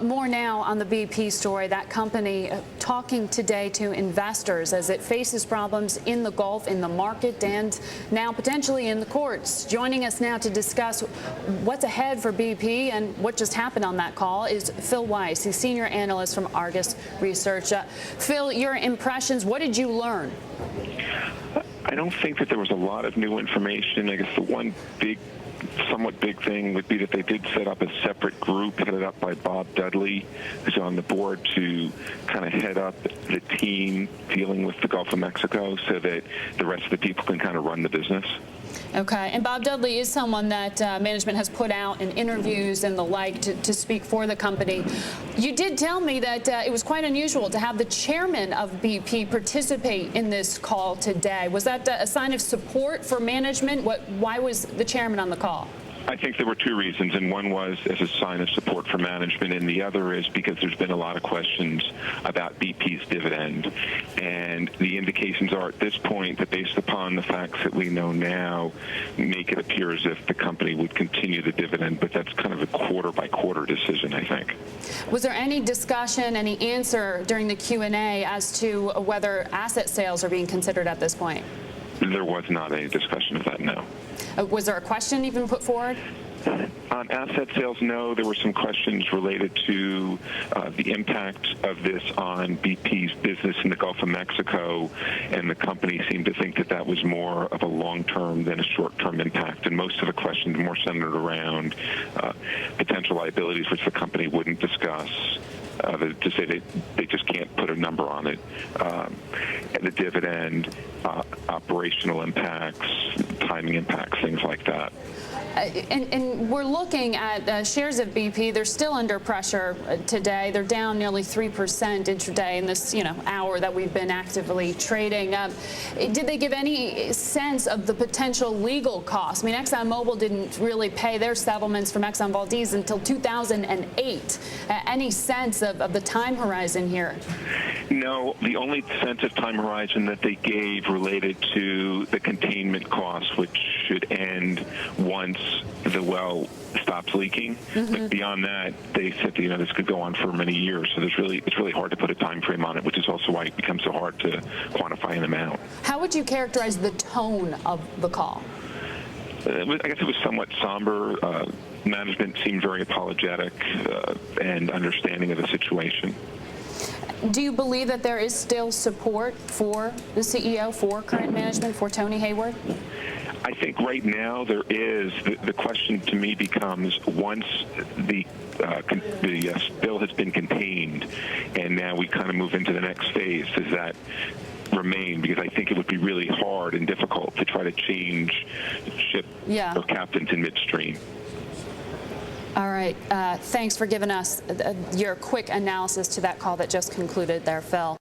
More now on the BP story. That company talking today to investors as it faces problems in the Gulf, in the market, and now potentially in the courts. Joining us now to discuss what's ahead for BP and what just happened on that call is Phil Weiss. He's senior analyst from Argus Research. Phil, your impressions, what did you learn? I don't think that there was a lot of new information. I guess the one somewhat big thing would be that they did set up a separate group headed up by Bob Dudley, who's on the board, to kind of head up the team dealing with the Gulf of Mexico so that the rest of the people can kind of run the business. Okay, and Bob Dudley is someone that management has put out in interviews and the like to speak for the company. You did tell me that it was quite unusual to have the chairman of BP participate in this call today. Was that a sign of support for management? Why was the chairman on the call? I think there were two reasons, and one was as a sign of support for management, and the other is because there's been a lot of questions about BP's dividend. And the indications are at this point that based upon the facts that we know now, make it appear as if the company would continue the dividend, but that's kind of a quarter-by-quarter decision, I think. Was there any discussion, any answer during the Q&A as to whether asset sales are being considered at this point? There was not any discussion of that, no. Was there a question even put forward? On asset sales, no. There were some questions related to the impact of this on BP's business in the Gulf of Mexico, and the company seemed to think that that was more of a long-term than a short-term impact. And most of the questions more centered around potential liabilities, which the company wouldn't discuss. To say they just can't put a number on it, and the dividend, operational impacts, timing impacts, things like that. And we're looking at shares of BP. They're still under pressure today. They're down nearly 3% intraday in this hour that we've been actively trading. Did they give any sense of the potential legal costs? I mean, ExxonMobil didn't really pay their settlements from Exxon Valdez until 2008. Any sense of the time horizon here? No, the only sense of time horizon that they gave related to the containment costs, which should end once the well stops leaking. Mm-hmm. But beyond that, they said this could go on for many years. So it's really hard to put a time frame on it, which is also why it becomes so hard to quantify an amount. How would you characterize the tone of the call? I guess it was somewhat somber. Management seemed very apologetic and understanding of the situation. Do you believe that there is still support for the CEO, for current management, for Tony Hayward? I think right now there is. The question to me becomes, once the bill has been contained and now we kind of move into the next phase, does that remain? Because I think it would be really hard and difficult to try to change ship or captains in midstream. All right. Thanks for giving us your quick analysis to that call that just concluded there, Phil.